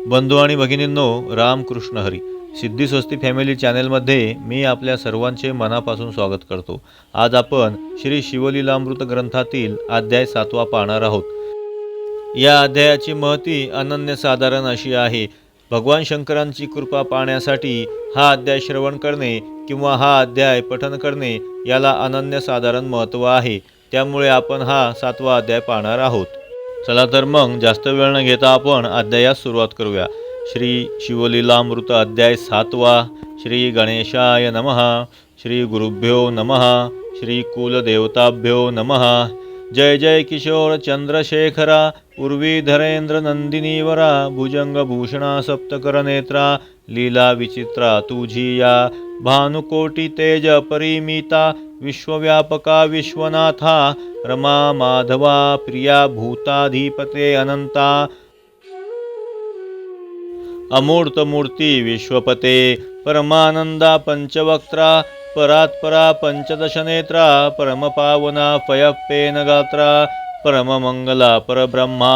बंधू आणि भगिनींनो, रामकृष्ण हरी. सिद्धी स्वस्ती फॅमिली चॅनेलमध्ये मी आपल्या सर्वांचे मनापासून स्वागत करतो. आज आपण श्री शिवलीलामृत ग्रंथातील अध्याय 7वा पाहणार आहोत. या अध्यायाची महती अनन्यसाधारण अशी आहे. भगवान शंकरांची कृपा पाहण्यासाठी हा अध्याय श्रवण करणे किंवा हा अध्याय पठन करणे याला अनन्यसाधारण महत्त्व आहे. त्यामुळे आपण हा 7वा अध्याय पाहणार आहोत. चला तर मग जास्त वेळ न घेता आपण अध्यायास सुरुवात करूया. श्री शिवलीलामृत अध्याय 7वा. श्री गणेशाय नमः. श्री गुरुभ्यो नमः. श्री कुलदेवताभ्यो नमः. जय जय किशोर चंद्रशेखरा उर्वीधरेंद्र नंदिनीवरा भुजंगभूषणा सप्तकरनेत्रा लीला विचित्रा तुझी या भानुकोटी तेज परिमिता विश्वव्यापका विश्वनाथा रमा माधवा प्रिया भूताधिपते अनंता अमूर्त मूर्ती विश्वपते परमानंदा पंचवक्त्रा परात्परा पंचदशनेत्रा परमपावना पयप्पेन गात्रा परममंगला परब्रह्मा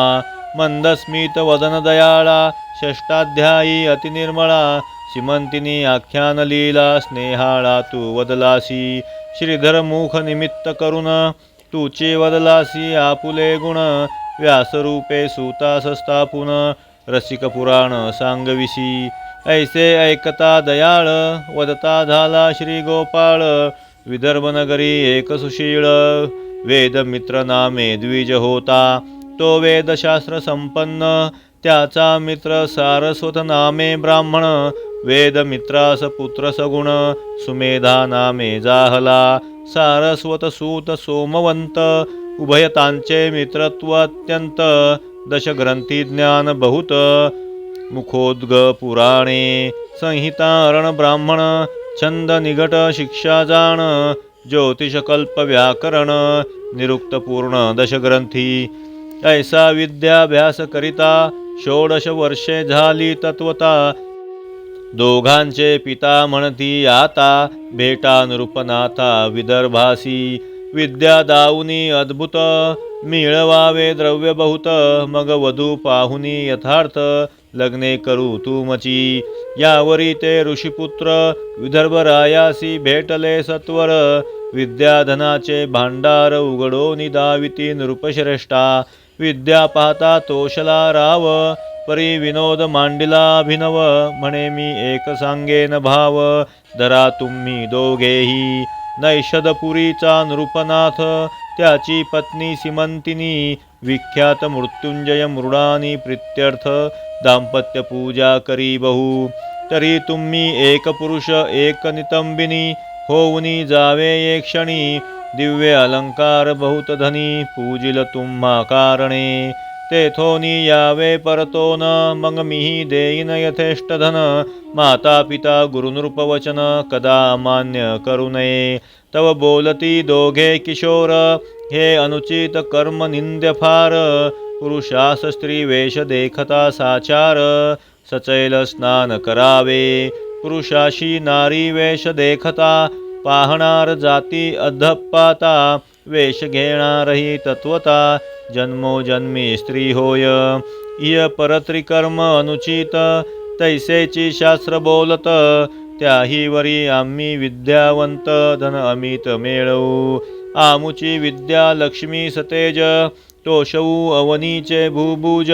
मंदस्मित वदन दयाळा षष्टाध्यायी अतिनिर्मळा सीमंतिनी आख्यानलीला स्नेहाळा तू वदलासी श्रीधर मुख निमित्त करुण तूचे वदलासी आपुले गुण व्यासरूपे सुतास स्थापुन रसिक पुराण सांगविसी ऐसे ऐकता दयाळ वदता झाला श्री गोपाळ विदर्भ नगरी एक सुशीळ वेदमित्र नामे द्विज होता तो वेदशास्त्र संपन्न त्याचा मित्र सारस्वत नामे ब्राह्मण वेदमित्रास पुत्र सगुण सुमेधा नामे जाहला सारस्वत सूत सोमवंत उभयतांचे मित्रत्व अत्यंत दशग्रंथी ज्ञान बहुत मुखोद्ग पुराणे संहिता अरण ब्राह्मण छंद निघट शिक्षा जाण ज्योतिषकल्प व्याकरण निरुक्त पूर्ण दशग्रंथी ऐसा विद्याभ्यास करिता 16 वर्षे झाली तत्वता दोघांचे पिता म्हणती आता भेटा नृपनाथा विदर्भासी विद्या दाऊनी अद्भुत मिळवावे द्रव्य बहुत मग वधू पाहुनी यथार्थ लग्ने करू तुमची यावरी ते ऋषिपुत्र विदर्भरायासी भेटले सत्वर विद्याधनाचे भांडार उघडो निदाविती नृपश्रेष्ठा विद्या पाहता तोषला राव परी विनोद मांडिला अभिनव म्हणे मी एक सांगेन भाव धरा तुम्ही दोघेही नैषदपुरीचा नृपनाथ त्याची पत्नी सीमंतिनी विख्यात मृत्युंजय मृडानी प्रित्यर्थ दाम्पत्य पूजा करी बहु तरी तुम्ही एक पुरुष एक नितंबिनी होऊनी जावे एक क्षणी दिव्य अलंकार बहुत धनी पूजिल तुम्हा कारणे तेथोनी यावे परतोन मग मीही देईन यथेष्ट धन माता पिता गुरुनृपवचन कदा मान्य करू नये तव बोलती दोघे किशोर हे अनुचित कर्म निंद्य फार पुरुषास स्त्री वेश देखता साचार सचैल स्नान करावे पुरुषाशी नारी वेश देखता पाहणार जाती अधपाता वेश घेणारही तत्वता जन्मोजन्मी स्त्री होय इय परत्रिकर्म अनुचित तैसेची शास्त्र बोलत त्याही वरी आम्ही विद्यावंत धन अमित मेळवू आमुची विद्या लक्ष्मी सतेज तोषवू अवनीचे भूभुज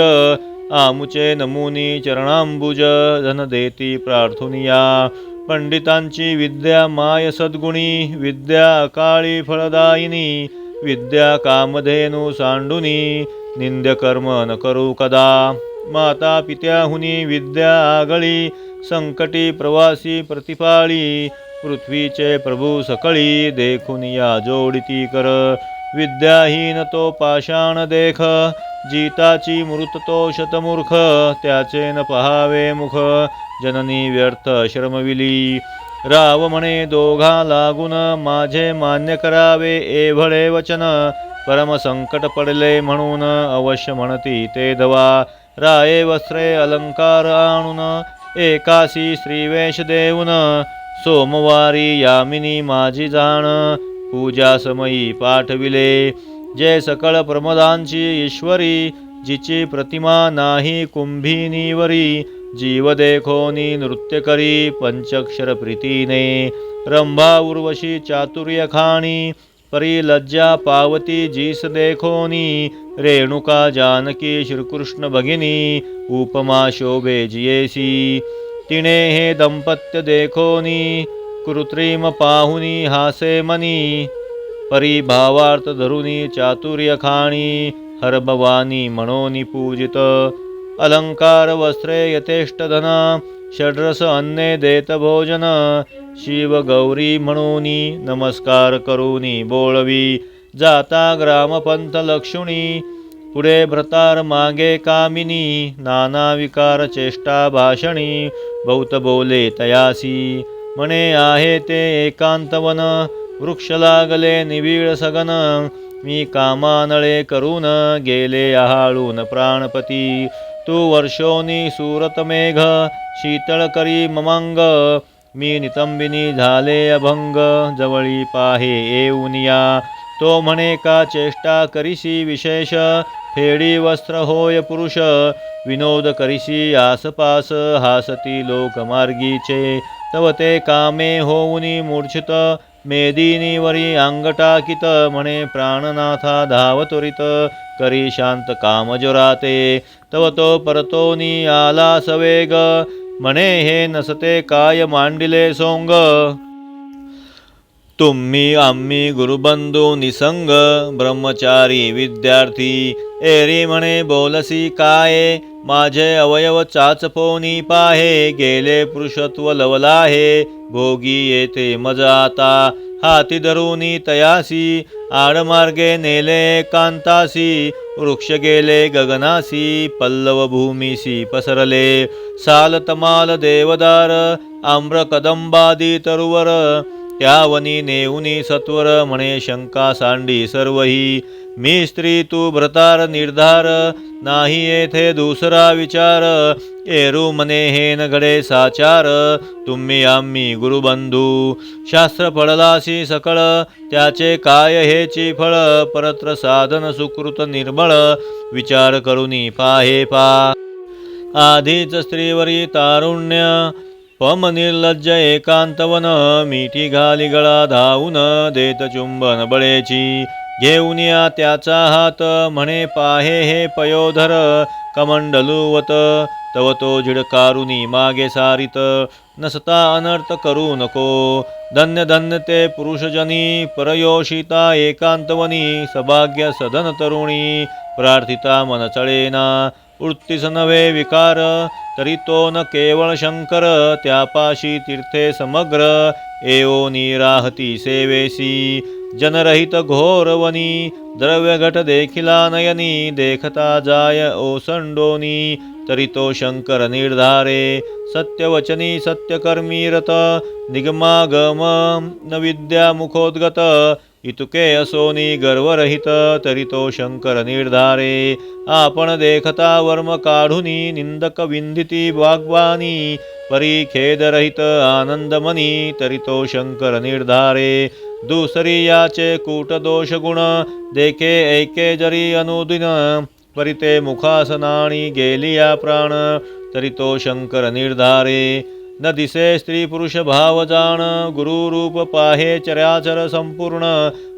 आमुचे नमुनी चरणांबुज धन देती प्रार्थुनिया पंडितांची विद्या माय सद्गुणी विद्या अकाळी फळदायिनी विद्या कामधेनु सांडुनी निंद्य कर्म न करू कदा माता पित्याहुनी विद्या आगळी संकटी प्रवासी प्रतिपाळी पृथ्वीचे प्रभू सकळी देखून या जोडिती कर विद्याहीन तो पाषाण देख जीताची मृत तो शतमूर्ख त्याचे न पहावे मुख जननी व्यर्थ श्रमविली राव म्हणे दोघा लागून माझे मान्य करावे एवढे वचन परम संकट पडले म्हणून अवश्य म्हणती ते धवा राये वस्त्रे अलंकार आणून एकासी श्रीवेश देऊन सोमवारी यामिनी माझी जाण पूजा समयी पाठविले जे सकळ प्रमदांची ईश्वरी जिची प्रतिमा नाही कुंभिनीवरी, जीव देखोनी नृत्य करी पंचक्षर प्रीतीने, रंभा उर्वशी चातुर्य खाणी, परी लज्जा पावती जीस देखोनी, रेणुका जानकी श्रीकृष्ण भगिनी, उपमा शोभे जियेसी, तिने हे दंपत्य देखोनी, कृत्रिम पाहुनी हासे मनी, परी भावार्थ धरुनी चातुर्य खाणी, हरभवानी म्हणोनी पूजित, अलंकार वस्त्रे यथेष्ट धन, षड्रस अन्ने देत भोजन, शिव गौरी म्हणूनी नमस्कार करूनी बोळवी, जाता ग्रामपंथ लक्षुणी, पुढे भ्रतार मागे कामिनी, नाना विकार चेष्टा भाषणी, बहुत बोले तयासी, म्हणे आहे ते एकांतवन, वृक्ष लागले निविळ सगन, मी कामानळे करून गेले आहाळून प्राणपती, तू वर्षोनी सुरत मेघ, शीतळ करी ममंग, मी नितंबिनी झाले अभंग, जवळी पाहे येऊनिया, तो म्हणे का चेष्टा करीसी विशेष, फेडी वस्त्र होय पुरुष, विनोद करीसी आसपास, हासती लोक मार्गीचे, तव ते कामे होऊनी मूर्छित, मेदिनीवरी अंग टाकीत, म्हणे प्राणनाथा धाव त्वरित, करी शांत कामजोराते, तव तो परतोनी आला सवेग, म्हणे हे नसते काय मांडिले सोंग, तुम्ही आम्ही गुरुबंधू निसंग, ब्रह्मचारी विद्यार्थी, एरी म्हणे बोलसी काय, माझे अवयव चाचपोनी पाहे, गेले पुरुषत्व लवलाहे, भोगी येथे मज आता, हाती धरुनी तयासी, आडमार्गे नेले कांतासी, वृक्ष गेले गगनासी, पल्लव भूमीसी पसरले, साल तमाल देवदार, आम्र कदंबादी तरुवर, त्यावनी नेऊनी सत्वर, म्हणे शंका सांडी सर्वही, मी स्त्री तू भ्रतार निर्धार, नाही येथे दुसरा विचार, एरू मने हे न घडे साचार, तुम्ही आम्ही गुरुबंधू, शास्त्र फळलासी सकळ, त्याचे काय हेची फळ, परत्र साधन सुकृत निर्मळ, विचार करुनी पाहे पा, आधीच स्त्रीवरी तारुण्य, पम निर्लज्ज एकांतवन, मिठी घाली गळा धावून, देत चुंबन बळेची, घेऊनिया त्याचा हात, म्हणे पाहे हे पयोधर, कमंडलुवत, तव तो झिडकारुनी मागे सारित, नसता अनर्थ करू नको, धन्य धन्य ते पुरुषजनी, परयोषिता एकांतवनी, सभाग्य सदन तरुणी, प्रार्थिता मन चळेना, वृत्तीस नव्हे विकार, तरी तो न केवळ शंकर, त्यापाशी तीर्थे समग्र, एओनी राहती सेवेसी, जनरहित घोरवनी, द्रव्य घट देखिला नयनी, देखता जाय ओसंडोनी, तरी तो शंकर निर्धारे, सत्यवचनी सत्यकर्मी रत, निगमागम न विद्या मुखोद्गत, इतुके असोनी गर्वरहित, तरी तो शंकर निर्धारे, आपण देखता वर्म काढुनी, निंदक विंदिती वाग्वानी, परी खेदरहित आनंदमनी, तरी तो शंकर निर्धारे, दुसरी याचे कूट दोष गुण, देखे ऐके जरी अनुदिन, परिते मुखासनाणी गेलिया प्राण, तरी तो शंकर निर्धारे, न दिसे स्त्री पुरुष भाव जाण, गुरु रूप पाहे चराचर संपूर्ण,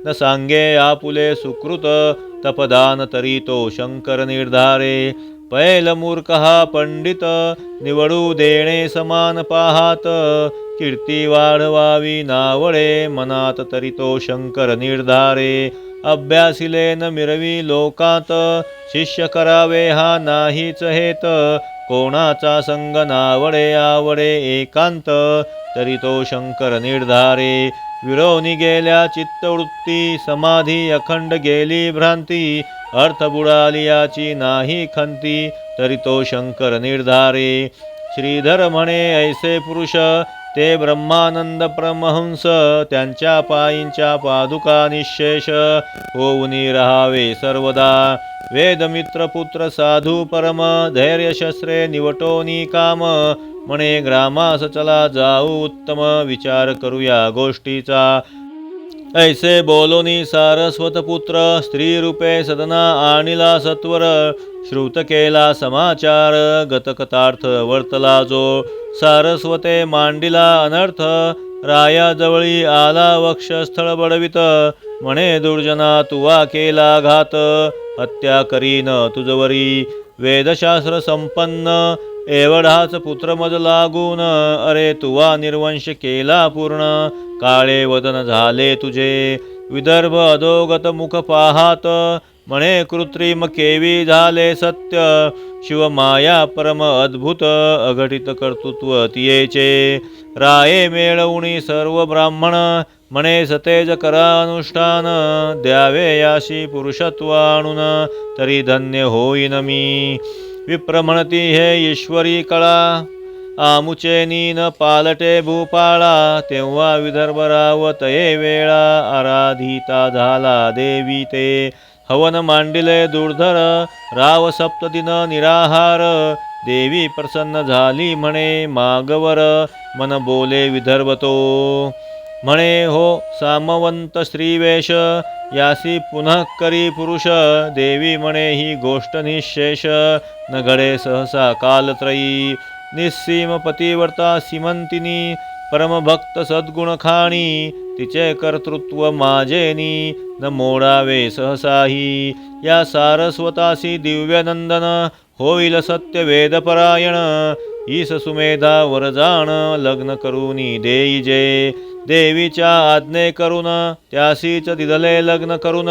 न सांगे आपुले सुकृत, तपदान तरी तो शंकर निर्धारे, पैल मूर्ख हा पंडित, निवडू देणे समान पाहात, कीर्ती वाढवावी नावळे, मनात तरी तो शंकर निर्धारे, अभ्यासिले न मिरवी लोकात, शिष्य करावे हा नाहीच हेत, कोणाचा संग नावडे आवडे एकांत, तरी तो शंकर निर्धारे, विरोनी गेल्या चित्तवृत्ती, समाधी अखंड गेली भ्रांती, अर्थ बुडाली याची नाही खंती, तरी तो शंकर निर्धारे, श्रीधर म्हणे ऐसे पुरुष, ते ब्रह्मानंद परमहंस, त्यांच्या पायींच्या पादुका निशेष, होऊनी रहावे सर्वदा, वेदमित्र पुत्र साधू परम, धैर्य शस्त्रे निवटोनी काम, म्हणे ग्रामास चला जाऊ उत्तम, विचार करूया गोष्टीचा, ऐसे बोलोनी सारस्वत पुत्र, स्त्री रूपे सदना आणिला सत्वर, श्रुत केला समाचार गतकथार्थ वर्तला जो सारस्वते मांडिला अनर्थ रायाजवळी आला वक्षस्थळ बडवित म्हणे दुर्जना तुवा केला घात हत्या करीन तुझवरी वेदशास्त्र संपन्न एवढाच पुत्र मज लागून अरे तुवा निर्वंश केला पूर्ण काळे वदन झाले तुझे विदर्भ अधोगत मुख पाहात म्हणे कृत्रिम केवी झाले सत्य शिवमाया परम अद्भुत अघटित कर्तृत्व तियेचे राये मिळवणी सर्व ब्राह्मण म्हणे सतेज करा अनुष्ठान द्यावे याशी पुरुषत्व आणून तरी धन्य होईन मी विप्र म्हणती हे ईश्वरी कळा आमुचे नीन पालटे भूपाळा तेव्हा विदर्भ रावतये वेळा आराधिता झाला देवी ते हवन मांडिले दुर्धर राव सप्तदिन निराहार देवी प्रसन्न झाली म्हणे मागवर मन बोले विदर्भ तो म्हणे हो सामवंत श्रीवेश यासी पुनः करी पुरुष देवी म्हणे ही गोष्ट निशेष न घडे सहसा कालत्रयी निस्सीम पतिव्रता सीमंतिनी परमभक्त सद्गुण खाणी तिचे कर्तृत्व माझेनी न मोडावे सहसाही या सारस्वतासी दिव्यनंदन होईल सत्य वेदपरायण ईस सुमेधा वरजाण लग्न करूनी देईजे देवीच्या आज्ञे करून त्यासीच दिदले लग्न करून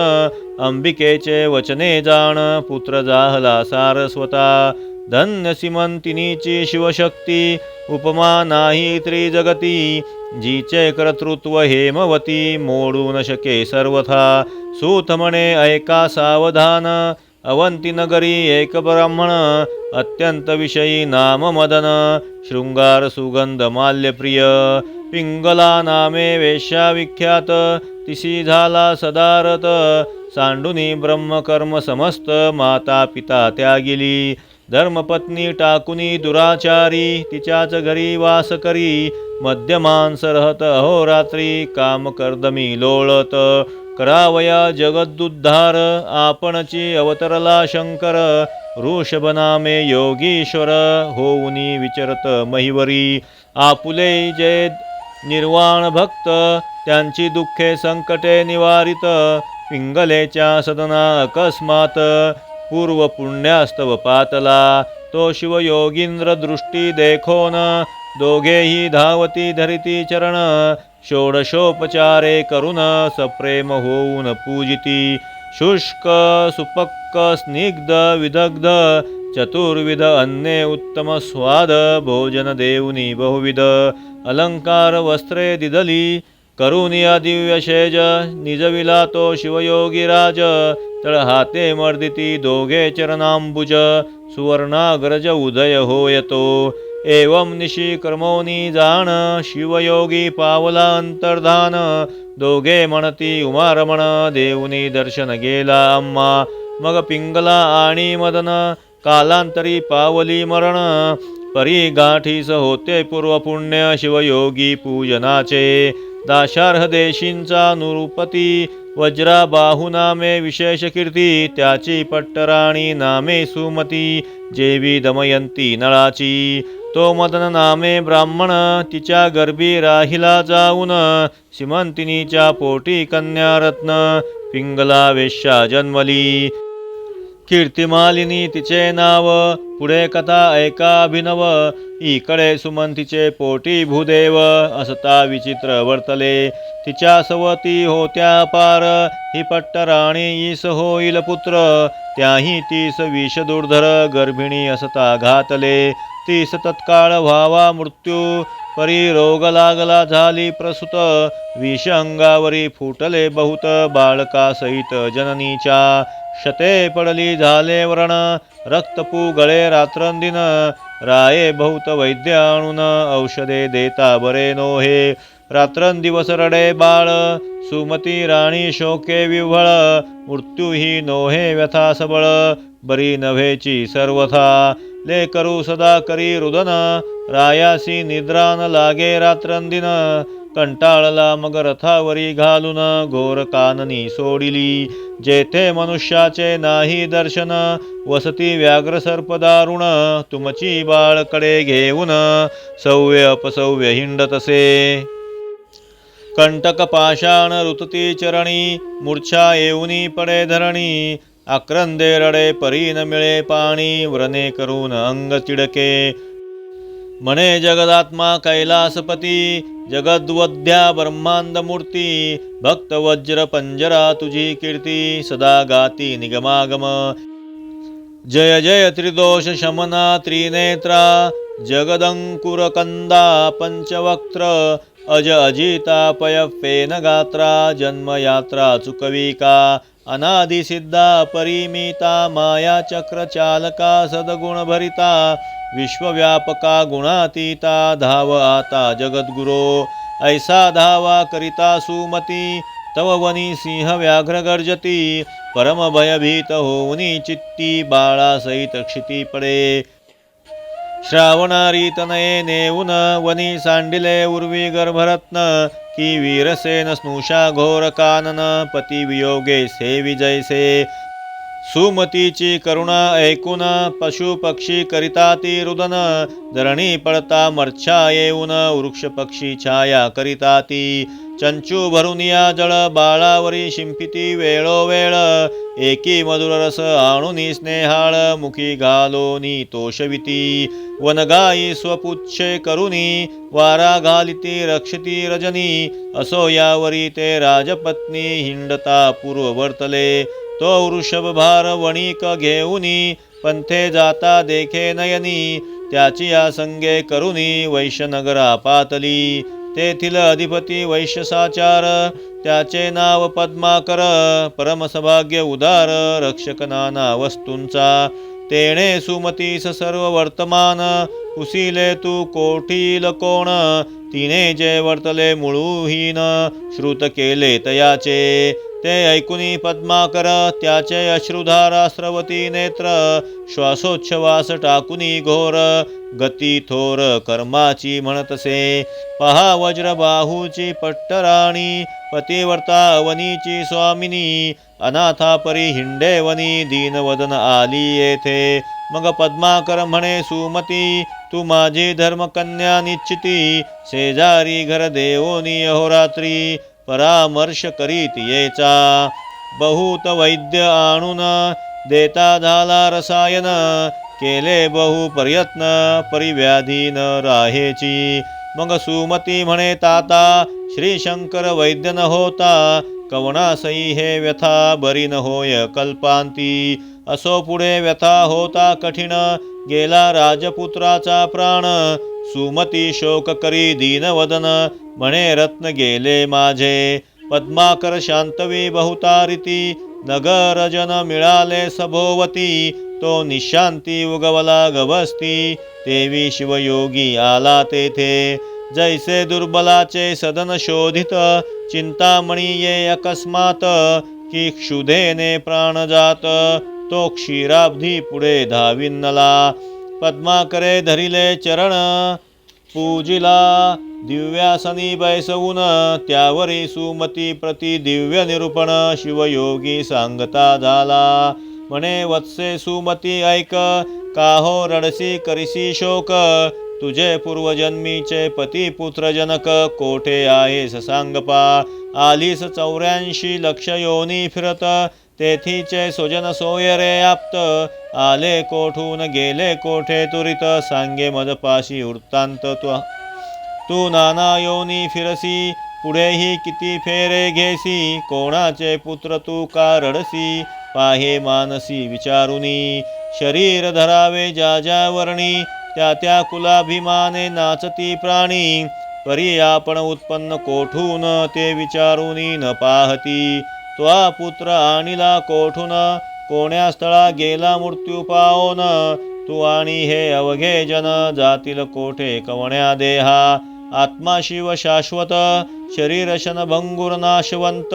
अंबिकेचे वचने जाण पुत्र जाहला सारस्वता धन्य सीमंतिनीची शिवशक्ती उपमा नाही त्रिजगती जीचे कर्तृत्व हेमवती मोडू न शके सर्वथा सूत म्हणे ऐका सावधान अवंती नगरी एक ब्राह्मण अत्यंत विषयी नाम मदन शृंगार सुगंध माल्यप्रिय पिंगला नामे वेश्या विख्यात तिसी झाला सदारत सांडुनी ब्रह्मकर्म समस्त माता पिता त्यागिली धर्मपत्नी टाकुनी दुराचारी तिच्याच घरी वास करी मध्यमांस रहत अहोरात्री काम कर्दमी लोळत करावया जगदुद्धार आपणची अवतरला शंकर ऋषभ नामे योगीश्वर होऊनी विचरत महिवरी आपुले जे निर्वाण भक्त त्यांची दुःखे संकटे निवारित पिंगलेच्या सदना अकस्मात पूर्व पुण्यास्तव पातला तो शिवयोगींद्र दृष्टी देखोन दोघेही धावती धरिती चरण षोडशोपचारे करून सप्रेम होऊन पूजिती शुष्क सुपक्क स्निग्ध विदग्ध चतुर्विध अन्ने उत्तम स्वाद भोजन देऊनी बहुविध अलंकार वस्त्रे दिदली करुनिया दिव्य शेज निजविला तो शिवयोगीराज तळ हाते मर्दिती दोघे चरणांबुज सुवर्णाग्रज उदय होयतो एवं निशी कर्मोनी जाण शिवयोगी पावला अंतर्धान दोघे म्हणती उमारमण देऊनी दर्शन गेला आम्हा मग पिंगला आणि मदन कालांतरी पावली मरण परी गाठीस होते पूर्व पुण्य शिवयोगी पूजनाचे दाशार्ह देशींचा नृपती वज्रा बाहू नामे विशेष कीर्ती त्याची पट्टराणी नामे सुमती जेवी दमयंती नळाची तो मदन नामे ब्राह्मण तिच्या गर्भी राहिला जाऊन सीमंतिनीच्या पोटी कन्यारत्न पिंगला वेश्या जन्मली कीर्तिमालिनी तिचे नाव पुढे कथा ऐका अभिनव इकडे सुमंतीचे पोटी भूदेव असता विचित्र वर्तले तिच्या सवती होत्या पार ही पट्टराणी ईस होईल पुत्र त्याही तीस विष दुर्धर गर्भिणी असता घातले तीस तत्काळ व्हावा मृत्यू परी रोग लागला झाली प्रसूत विष अंगावरी फुटले बहुत बाळका सहित जननीच्या शते पडली झाले व्रण रक्तपू गळे रात्रंदिन राये बहुत वैद्य आणून औषधे देता बरे नोहे रात्रंदिवस रडे बाळ सुमती राणी शोके विव्हळ मृत्यू ही नोहे व्यथा सबळ बरी नव्हेची सर्वथा ले करू सदा करी रुदन रायासी निद्रा न लागे रात्रंदिन कंटाळला मग रथावरी घालून घोर काननी सोडिली. जेथे मनुष्याचे नाही दर्शन वसती व्याघ्र सर्प दारुण. तुमची बाळकडे घेऊन सव्य अपसव्य हिंडतसे. कंटक पाषाण रुतती चरणी मूर्छा येऊनी पडे धरणी. आक्रंदे रडे परी न मिळे पाणी व्रणे करून अंग चिडके. म्हणे जगदात्मा कैलासपती जगद्वद्या ब्रह्मांड मूर्ती. भक्त वज्र पंजरा तुझी कीर्ती सदा गाती निगमागम. जय जय त्रिदोष शमना त्रिनेत्रा जगदंकुर कंदा पंचवक्त्र. अज अजिता फेन गात्रा जन्मयात्रा चुकविका. अनादि सिद्धा परिमिता माया चक्र चालका सद्गुण भरिता. विश्वव्यापका गुणातीता धाव आता जगद्गुरो. ऐसा धावा करिता सुमती तव वनी सिंह व्याघ्र गर्जती. परम भयभीत होऊनी चित्ती बाळा सहित क्षिती पडे. श्रावणारी तनये नेऊन वनी सांडिले उर्वी गर्भरत्न. की वीरसेन स्नुषा घोर कानन पती वियोगे सेवी जैसे. सुमतीची करुणा ऐकून पशु पक्षी करिता ती रुदन. धरणी पडता मर्छा येऊन वृक्ष पक्षी छाया करिता ती. चंचू भरुनिया जळ बाळावरी शिंपिती वेळोवेळ. एकी मधुर रस आणुनी स्नेहाळ मुखी घालोनी तोषविती. वनगाई स्वपुच्छे करुनी वारा घालिती रक्षिती रजनी. असो यावरी ते राजपत्नी हिंडता पूर्ववर्तले. तो वृषभ भार वणिक घेऊनी पंथे जाता देखे नयनी. त्याची या संगे करुनी वैश्यनगरा पातली. तेथील अधिपती वैश्यसाचार त्याचे नाव पद्माकर. परमसभाग्य उदार रक्षक नाना वस्तूंचा. तेणे सुमतीस सर्व वर्तमान पुसिले तू कोठील कोण. तिने जे वर्तले मुळूहीन श्रुत केले तयाचे. ते ऐकुनी पद्माकर त्याचे अश्रुधारा स्रवती नेत्र. श्वासोच्छवास टाकुनी घोर गती थोर कर्माची म्हणतसे. पहा वज्रबाहूची पट्टराणी पतिवर्ता अवनीची स्वामिनी. अनाथा परी हिंडेवनी दीनवदन आली येथे. मग पद्माकर म्हणे सुमती तू माझी धर्मकन्या निश्चिती. शेजारी घर देवोनी अहोरात्री परामर्श करीत येचा. बहुत वैद्य आणून देता झाला रसायन. केले बहु प्रयत्न परिव्याधी न राहेची. मग सुमती म्हणे ताता श्री शंकर वैद्य न होता. कवणासई हे व्यथा बरी न होय कल्पांती. असो पुढे व्यथा होता कठीण गेला राजपुत्राचा प्राण. सुमती शोक करी दीनवदन म्हणे रत्न गेले माझे. पद्माकर शांतवी बहुतारिती नगरजन मिळाले सभोवती. तो निशांती उगवला गवस्ती देवी शिवयोगी आला तेथे. जैसे दुर्बलाचे सदन शोधित चिंतामणी ये अकस्मात. की क्षुधेने प्राण जात तो क्षीराब्धी पुढे धाविन्नला. पद्माकरे धरिले चरण पूजिला दिव्यासनी बैसवून. त्यावरी सुमती प्रति दिव्य निरूपण शिवयोगी सांगता झाला. म्हणे वत्से सुमती ऐक काहो रडसी करिसी शोक. तुझे पूर्वजन्मीचे पती पुत्र जनक कोठे आहेस सांगपा. आलीस 84 लक्ष योनी फिरत तेथीचे स्वजन सोय रे आप्त. आले कोठून गेले कोठे तुरित सांगे मदपाशी वृत्तांत. तू नाना योनी फिरसी पुढेही किती फेरे घेसी. कोणाचे पुत्र तू का रडसी पाहे मानसी विचारुनी. शरीर धरावे ज्या ज्या वर्णी त्या त्या कुलाभिमाने नाचती प्राणी. परी आपण उत्पन्न कोठून ते विचारुनी न पाहती. त्वा पुत्र आणिला कोठून कोण्या स्थळा गेला मृत्यू पाओन. तू आणि हे अवघे जन जातील कोठे कवण्या देहा. आत्मा शिव शाश्वत शरीर शनभंगुर नाशवंत.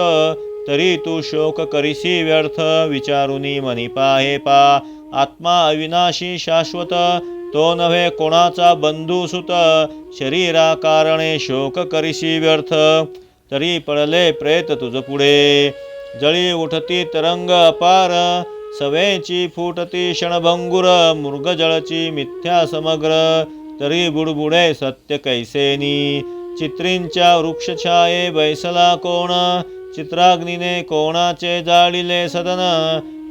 तरी तू शोक करिसी व्यर्थ विचारुनी मनी पाहे पा. आत्मा अविनाशी शाश्वत तो नव्हे कोणाचा बंधू सुत, शरीरा कारणे शोक करिशी व्यर्थ. तरी पडले प्रेत तुझ पुढे, जळी उठती तरंग अपार. सवेची फुटती क्षणभंगुर, मृगजळची मिथ्या समग्र. तरी बुडबुडे सत्य कैसेनी, चित्रींच्या वृक्षछाये बैसला कोण. चित्राग्नीने कोणाचे जाळिले सदन,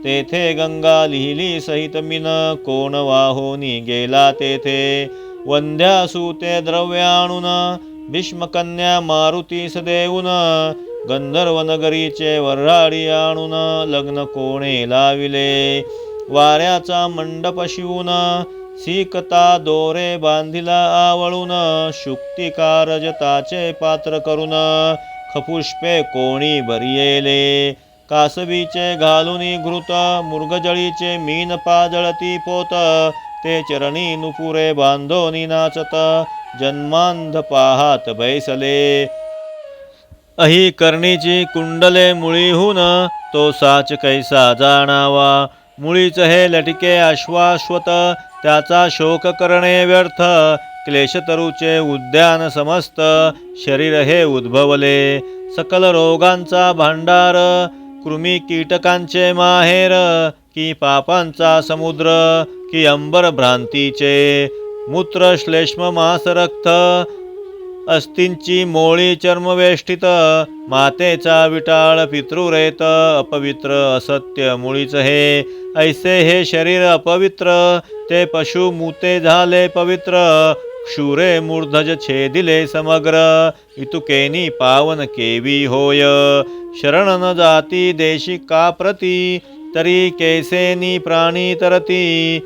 तेथे गंगा लिहिली सहित मिन. कोण वाहोनी गेला तेथे, वंध्यासूते द्रव्य आणून. भीष्मकन्या मारुतीस देऊन, गंधर्व नगरीचे वर्हाडी आणून. लग्न कोणे लाविले, वाऱ्याचा मंडप शिवून. सीकता दोरे बांधिला आवळून, शुक्तिकार जताचे पात्र करून. खपुष्पे कोणी बरियेले, कासबीचे घालुनी घृत. मृगजळीचे मीन पाजळती पोत, ते चरणी नुपुरे बांधोनी नाचत. जन्मांध पाहात बैसले, अही कर्णीची कुंडले मुळीहून. तो साच कैसा जाणावा, मुळीच हे लटके अश्वाश्वत. त्याचा शोक करणे व्यर्थ, क्लेशतरुचे उद्यान समस्त. शरीर हे उद्भवले, सकल रोगांचा भांडार. कृमी कीटकांचे माहेर, की पापांचा समुद्र. की अंबर भ्रांतीचे मूत्र श्लेष्म मांस रक्त. अस्तींची मोळी चर्मवेष्टित, मातेचा विटाळ पितृरेत. अपवित्र असत्य मुळीच हे, ऐसे हे शरीर अपवित्र. ते पशु मुते झाले पवित्र, क्षुरे मूर्धज छेदिले समग्र. इतुकेनी पावन केवी होय, शरण न जाती देशी का प्रती. तरी कैसेनी प्राणी तरती,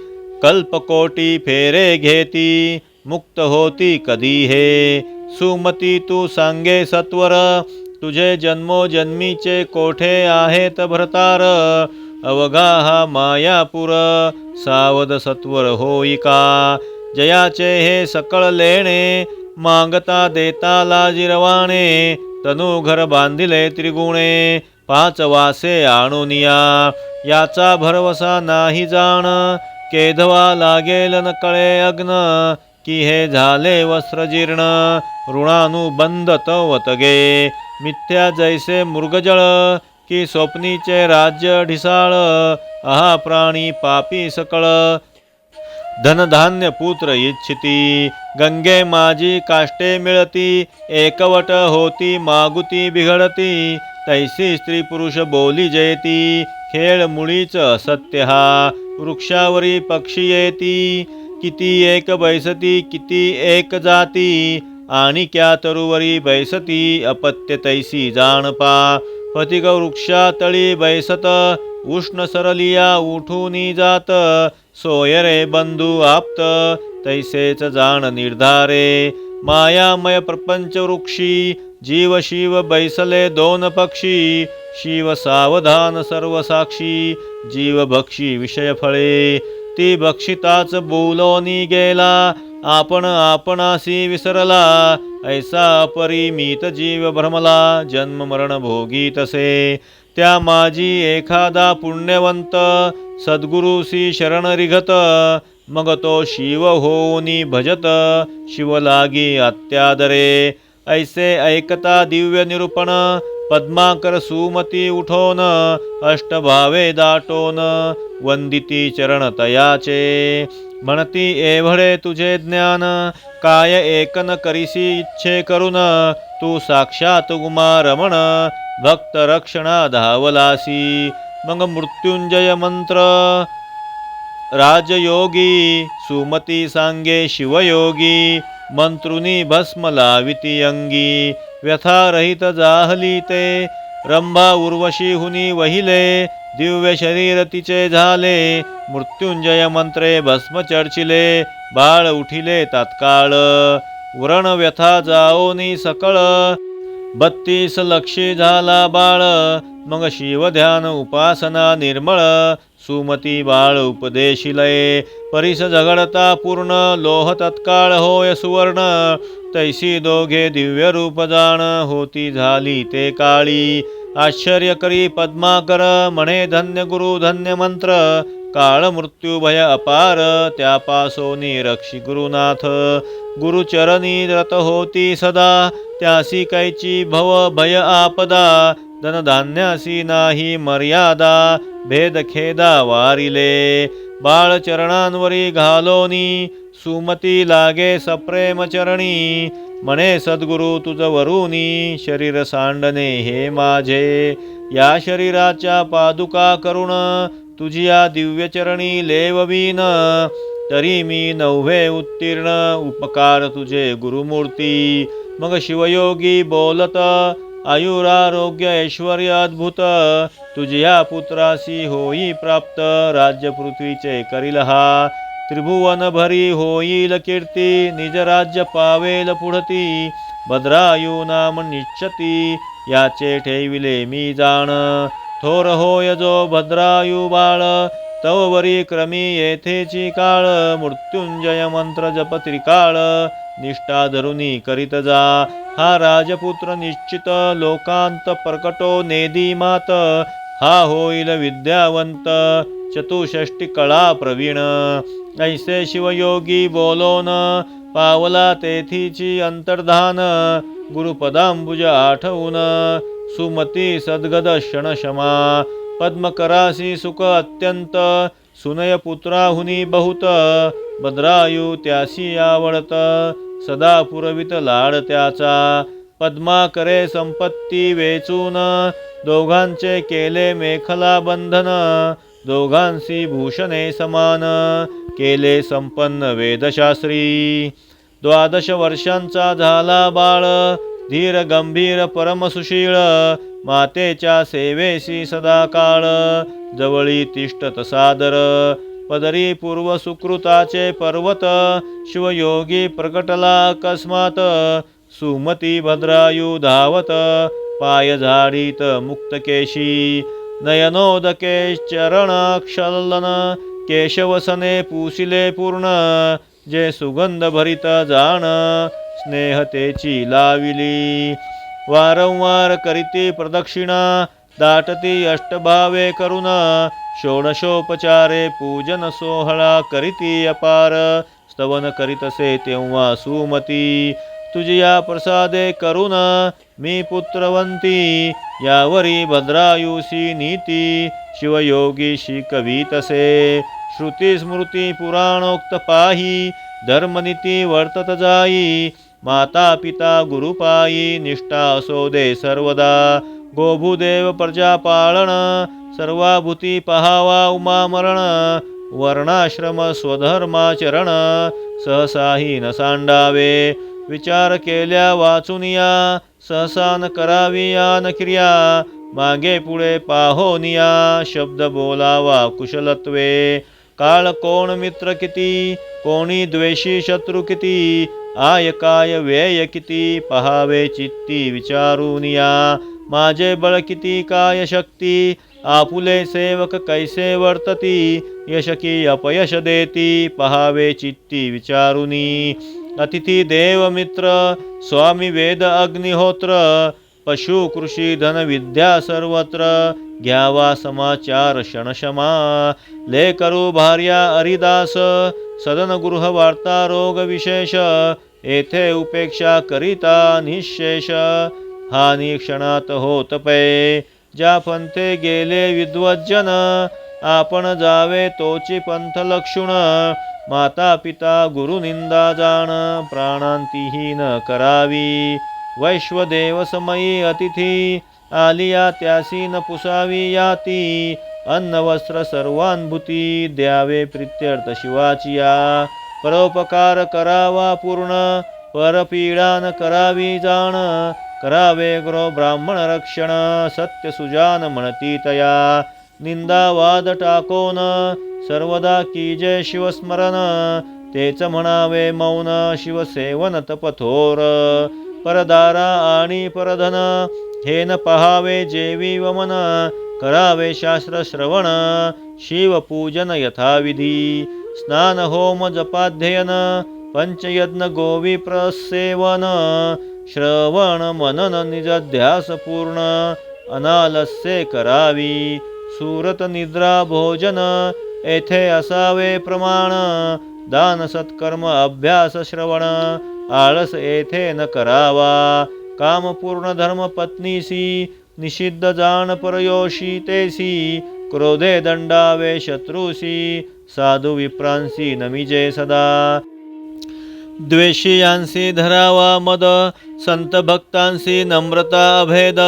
कल्पकोटी फेरे घेती. मुक्त होती कधी हे, सुमती तू सांगे सत्वर. तुझे जन्मोजन्मीचे कोठे आहेत भरतार. अवघा हा मायापुर, सावध सत्वर होई का. जयाचे हे सकळ लेणे, मागता देता लाजिरवाणे. तनु घर बांधिले त्रिगुणे, 5 वासे आणुनिया. याचा भरवसा नाही जाण, केधवा लागेल न कळे अग्न. की हे झाले वस्त्रजीर्ण, ऋणानुबंध तवतगे. मिथ्या जैसे मृगजळ, की स्वप्नीचे राज्य ढिसाळ. आहा प्राणी पापी सकळ, धनधान्य पुत्र इच्छिती. गंगे माझी काष्टे मिळती, एकवट होती मागुती बिघडती. तैसी स्त्री पुरुष बोली जयती, खेळ मुळीच असत्य हा. वृक्षावरी पक्षी येती, किती एक बैसती किती एक जाती. आणि क्या तरुवरी बैसती, अपत्य तैसी जाण पा. फतिक वृक्षा तळी बैसत, उष्ण सरलिया उठूनी जात. सोयरे बंधू आप्त, तैसेच जाण निर्धारे. मायामय प्रपंच वृक्षी, जीव शिव बैसले 2 पक्षी. शिव सावधान सर्व साक्षी, जीव भक्षी विषय फळे. ती भक्षिताच बोलोनी गेला, आपण आपणासी विसरला. ऐसा अपरिमित जीव भ्रमला, जन्म मरण भोगी तसे. त्या माझी एखादा पुण्यवंत, सद्गुरुसी शरण रिघत. मग तो शिव होऊनी भजत, शिव लागी अत्यादरे. ऐसे ऐकता दिव्य निरूपण, पद्माकर सुमती उठोन. अष्टभावे दाटोन, वंदिती चरण तयाचे. म्हणती एवढे तुझे ज्ञान, काय एकन करिसी इच्छे करून. तू साक्षात उमा रमण, भक्त रक्षणा धावलासी. मग मृत्युंजय मंत्र राजयोगी, सुमती सांगे शिवयोगी. मंत्रुनी भस्म लाविती अंगी, व्यथारहित जाहली ते. रंभा उर्वशी हुनी वहिले, दिव्य शरीर तिचे झाले. मृत्युंजय मंत्रे भस्म चर्चिले, बाळ उठिले तात्काळ. व्रण व्यथा जाओनी सकळ, 32 लक्षी झाला बाळ. मग शिवध्यान उपासना निर्मळ, सुमती बाळ उपदेशिलये. परिस झगडता पूर्ण, लोह तत्काळ होय सुवर्ण. तैसी दोघे दिव्य रूप जाण, होती झाली ते काळी. आश्चर्य करी पद्माकर, म्हणे धन्य गुरु धन्य मंत्र. काळ मृत्यू भय अपार त्यापासोनी रक्षी गुरुनाथ. गुरुचरणी रत होती सदा त्यासी कैची भव भय आपदा. धनधान्यासी नाही मर्यादा भेद खेदा वारिले. बाळ चरणांवरी घालोनी सुमती लागे सप्रेम चरणी. म्हणे सद्गुरु तुझ वरुनी शरीर सांडणे हे माझे. या शरीराच्या पादुका करुण तुझिया दिव्यचरणी लेववीन. तरी मी नव्हे उत्तीर्ण उपकार तुझे गुरुमूर्ती. मग शिवयोगी बोलत आयुरारोग्य ऐश्वर्य अद्भुत. तुझ्या पुत्रासी होई प्राप्त राज्य पृथ्वीचे करील हा. त्रिभुवन भरी होईल कीर्ती निज राज्य पावेल पुढती. भद्रायू नाम निश्चती याचे ठेविले मी जाण. थोर होय जो भद्रायू बाळ तववरी क्रमी येथेची काळ. मृत्युंजय मंत्र जप त्रिकाळ निष्ठा धरुनी करीत जा. हा राजपुत्र निश्चित लोकांत प्रकटो नेदी मात. हा होईल विद्यावंत चतुष्षष्टी कळा प्रवीण. ऐसे शिवयोगी बोलोन पावला तेथीची अंतर्धान. गुरुपदांबुज आठवून सुमती सद्गद क्षणशमा. पद्मकरासी सुख अत्यंत सुनय पुत्राहुनी बहुत. भद्रायू त्यासी आवडत सदा पुरवित लाड त्याचा. पद्माकरे संपत्ती वेचून दोघांचे केले मेखला बंधन. दोघांसी भूषणे समान केले संपन्न वेदशास्त्री. 12 वर्षांचा झाला बाळ धीर गंभीर परमसुशीळ. मातेच्या सेवेसी सदा काळ जवळी तिष्ठत सादर. पदरी पूर्व सुकृताचे पर्वत शिवयोगी प्रकटला अकस्मात. सुमती भद्रायू धावत पाय झाडीत मुक्तकेशी. नयनोदके चरणाक्षलन केशवसने पुसिले पूर्ण. जे सुगंध भरित जाण स्नेहतेची लाविली. वारंवार करीती प्रदक्षिणा दाटती अष्टभावे करुण. षोडशोपचारे पूजन सोहळा करीती अपार. स्तवन करीतसे तेव्हा सुमती तुझिया प्रसादे करुण मी पुत्रवंती. यावरी भद्रायुसी नीती शिवयोगी शिकवीतसे. श्रुती स्मृती पुराणोक्त पाही धर्मनीती वर्तत जाई. माता पिता गुरुपायी निष्ठा असो दे सर्वदा. गोभूदेव प्रजा पाळण सर्वाभूती पहावा उमा मरण. वर्णाश्रम स्वधर्माचरण सहसाही न सांडावे. विचार केल्या वाचुनिया सहसा न करावी या न क्रिया. मागे पुढे पाहोनिया शब्द बोलावा कुशलत्वे. काळ कोण मित्र किती कोणी द्वेषी शत्रू किती. आय काय व्यय किती पहावे चित्ती विचारुनिया. माझे बळ किती काय शक्ती आपुले सेवक कैसे वर्तती. यश की अपयश देती पहावे चित्ती विचारुनी. अतिथी देव मित्र स्वामी वेद अग्निहोत्र. पशु कृषी धन विद्या सर्वत्र घ्यावा समाचार क्षणशमा. लेकरू भार्या अरिदास सदन गृह वार्ता रोग विशेष. येथे उपेक्षा करिता निशेष हानी क्षणात होत पै. ज्या पंथे गेले विद्वज्जन आपण जावे तोची पंथ लक्षुण. माता पिता गुरु निंदा जाण प्राणांतीही न करावी. वैश्वदेव समयी अतिथी आलिया त्यासी न पुसावी याती. अन्न वस्त्र सर्वांभूती द्यावे प्रित्यर्थ शिवाचिया. परोपकार करावा पूर्ण परपीडा न करावी जाण. करावे गृह ब्राह्मण रक्षण सत्य सुजान म्हणती तया. निंदावाद टाकोन सर्वदा कीजे शिवस्मरण. तेच म्हणावे मौन शिवसेवन तपथोर. परदारा आणि परधन हे न पहावे जेवी वमन. करावे शास्त्र श्रवण शिवपूजन यथाविधी. स्नान होम जपाध्ययन पंचयज्ञ गोवी प्रसेवन. श्रवण मनन निजध्यास पूर्ण अनालस्ये करावी. सुरत निद्रा भोजन येथे असावे प्रमाण, दान सत्कर्म अभ्यास श्रवण, आळस येथे न करावा, काम पूर्ण धर्म पत्नीसी, निषिद्ध जाण परयोशी तेसी, क्रोधे दंडावे शत्रूसी, साधू विप्रांसी नमिजे सदा, द्वेषियांसी धरावा मद, संत भक्तांसी नम्रता अभेद,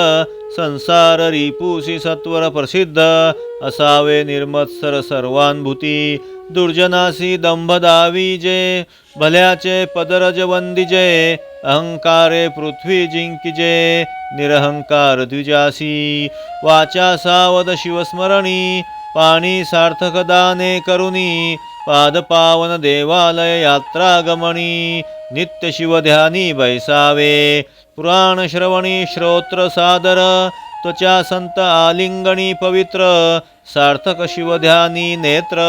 संसार रिपुसी सत्वर प्रसिद्ध, असावे निर्मत्सर सर्वानुभूती, दुर्जनासी दंभ दावीजे, भल्याचे पदरज वंदिजे, अहंकारे पृथ्वी जिंकिजे, निरहंकार द्विजासी, वाचा सावध शिवस्मरणी, पाणी सार्थक दाने करुणी, पादपावन देवालय यात्रागमनी, नित्य शिवध्यानी बैसावे, पुराण श्रवणी श्रोत्र सादर, त्वचा संत आलिंगणी पवित्र, सार्थक शिवध्यानी नेत्र,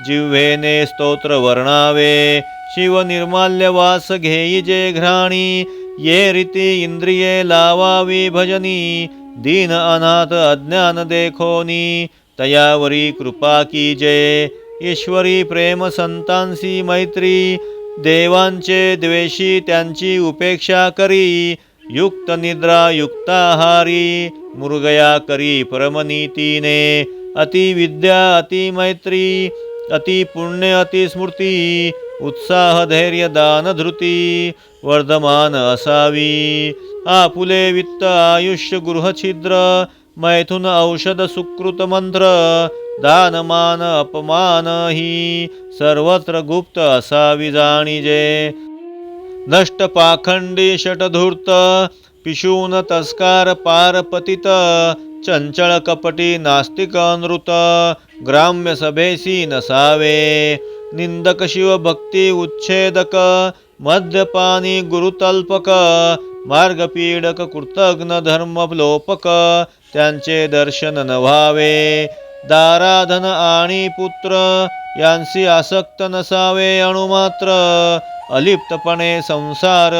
जिव्हेने स्तोत्र वर्णावे, शिव निर्माल्य वास घेईजे घ्राणी, ये रीती इंद्रिये लावावी भजनी, दीन अनाथ अज्ञान देखोनी, तयावरी कृपा कीजे, ईश्वरी प्रेम संतांसी मैत्री, देवांचे द्वेषी त्यांची उपेक्षा करी, युक्त निद्रा युक्ताहारी, मुर्गया करी परमनीतीने, अति विद्या अति मैत्री, अति पुण्य अति स्मृती, उत्साह धैर्य दान धृती, वर्धमान असावी, आपुले वित्त आयुष्य गृह छिद्र, मैथुन औषध सुकृत मंत्र, दानमान अपमान ही सर्वत्र गुप्त असावी जाणीजे, नष्ट पाखंडी षटधूर्त, पिशून तस्कार पारपतित, चंचळ कपटी नास्तिक नृत, ग्राम्य सभेसी नसावे, निंदक शिवभक्ती उच्छेदक, मद्यपानी गुरुतल्पक, मार्गपीडक कृतघ्न धर्मलोपक, त्यांचे दर्शन न व्हावे, दाराधन आणि पुत्र यांसी आसक्त नसावे अणुमात्र, अलिप्तपणे संसार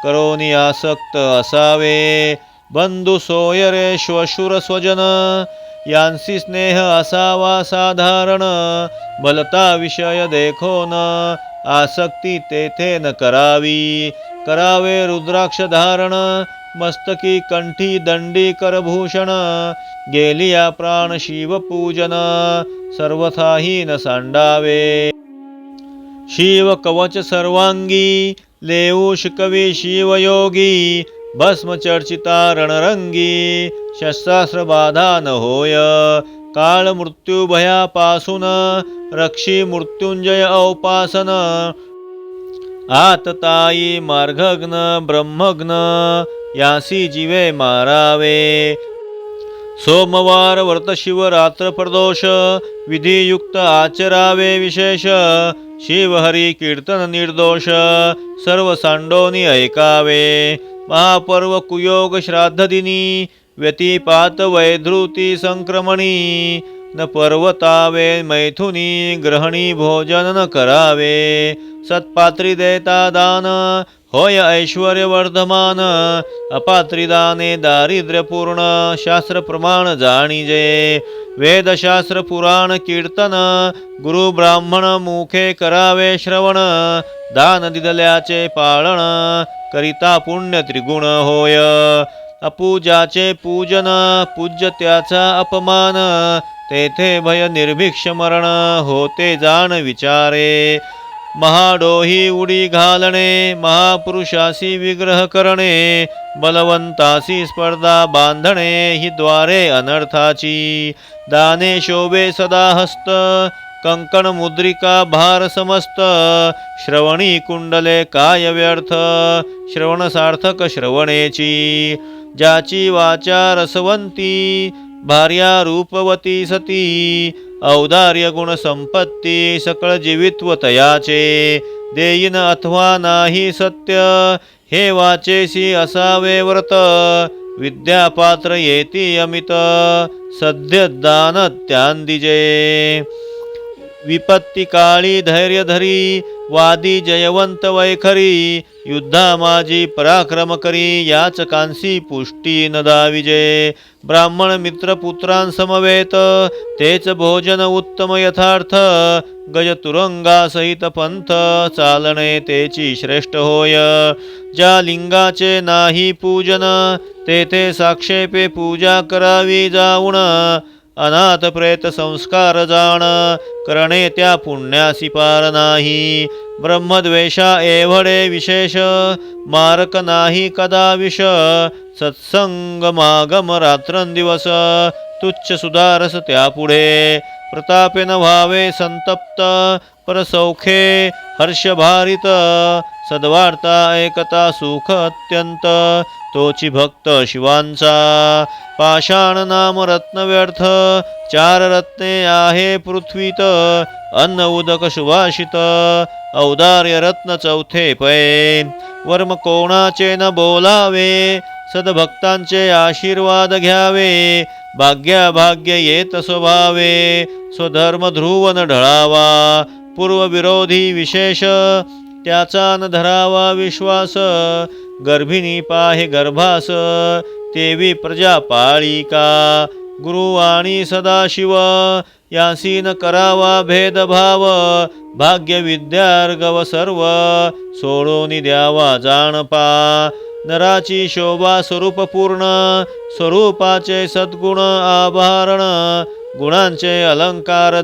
करोनी आसक्त असावे, बंधू सोयरे श्वशुर स्वजन यांसी स्नेह असावा साधारण, बलता विषय देखोन आसक्ती तेथे न करावी, करावे रुद्राक्ष धारण, मस्तकी कंठी दंडी करभूषण, गेलिया प्राण शिवपूजन, सर्वथाही न सांडावे, शिव कवच सर्वांगी, लेऊ शिकवी शिवयोगी, भस्म चर्चिता रणरंगी, शस्त्रास्त्र बाधा न होय, काळ मृत्यू भयापासून, रक्षी मृत्युंजय औपासन, आतताई मार्गग्न ब्रह्मग्न यासी जीवे मारावे, सोमवार व्रत शिवरात्र प्रदोष, विधियुक्त आचरावे विशेष, शिवहरी कीर्तन निर्दोष, सर्व सांडोनी ऐकावे, महापर्व कुयोग श्राद्धदिनी, व्यतिपात वैधृती संक्रमणी, न पर्वतावे मैथुनी, ग्रहणी भोजन न करावे, सत्पात्री देता दान होय ऐश्वर्यवर्धमान, अपात्रिदाने दारिद्र्यपूर्ण, शास्त्र प्रमाण जाणीजे, वेदशास्त्र पुराण कीर्तन, गुरु ब्राह्मण मुखे करावे श्रवण, दान दिदल्याचे पाळण, करिता पुण्य त्रिगुण होय, अपूजाचे पूजन, पूज्य त्याचा अपमान, तेथे भय निर्भिक्ष मरण, होते जाण विचारे, महाडोही उडी घालणे, महापुरुषासी विग्रह करणे, बलवंतासी स्पर्धा बांधणे, ही द्वारे अनर्थाची, दाने शोभे सदा हस्त, कंकण मुद्रिका भार समस्त, श्रवणी कुंडले काय व्यर्थ, श्रवण सार्थक श्रवणेची, ज्याची वाचा रसवंती, भार्या रूपवती सती, औदार्य गुण संपत्ती, सकळ जीवित्व तयाचे, देईन अथवा नाही सत्य, हे वाचेसी असावे व्रत, विद्यापात्र येती अमित, सद्य दान त्यांदिजे, विपत्ती काळी धैर्य धरी वादी जयवंत वैखरी युद्धा माझी पराक्रम करी याच कांसी पुष्टी न दाविजे ब्राह्मण मित्र पुत्रांसमवेत तेच भोजन उत्तम यथार्थ गज तुरंगा सहित पंथ चालणे तेची श्रेष्ठ होय ज्या लिंगाचे नाही पूजन तेथे साक्षेपे पूजा करावी जाऊन अनाथ प्रेत संस्कार जाण करणे त्या पुण्यासी पार नाही ब्रह्मद्वेषा एवढे विशेष मारक नाही कदा विष सत्संग मागम रात्रंदिवस तुच्छ सुधारस त्यापुढे प्रतापे न व्हावे संतप्त परसौखे हर्षभारित सद्वार्ता एकता सुख अत्यंत तोची भक्त शिवांचा पाषाण नाम रत्न व्यर्थ चार रत्ने आहे पृथ्वीत अन्न उदक सुभाषित औदार्य रत्न चौथे पै वर्म कोणाचे न बोलावे सद्भक्तांचे आशीर्वाद घ्यावे भाग्य येत स्वभावे स्वधर्म ध्रुव न ढळावा पूर्वविरोधी विशेष त्याचा न धरावा विश्वास गर्भिणी पाहे गर्भास तेवी प्रजा पाळिका गुरु आणि सदाशिव यासी न करावा भेदभाव भाग्य विद्यार्गव सर्व सोडून द्यावा जाणपा नराची शोभा स्वरूप पूर्ण स्वरूपाचे सद्गुण आभारण गुणांचे अलंकार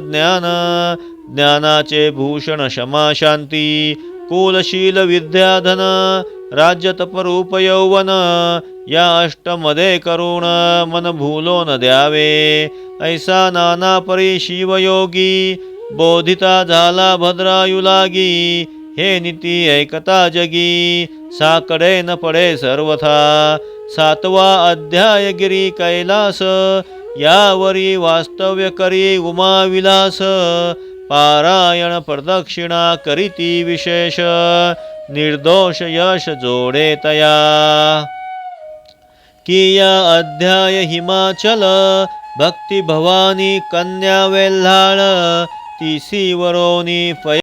ज्ञानाचे भूषण क्षमा शांती कुलशील विद्याधन राज्य तपरूप यौवन या अष्टमध्ये करुण मन भूलो न द्यावे ऐसा नाना परी शिवयोगी बोधिता झाला भद्रायुलागी हे नीती ऐकता जगी साकडे न पडे सर्वथा सातवा अध्याय गिरी कैलास यावरी वास्तव्य करी उमाविलास पारायण प्रदक्षिणा करीती विशेष निर्दोष यश जोडे तया किया अध्याय हिमाचल भक्ती भवानी कन्या वेल्हाळ तिसी वरोनी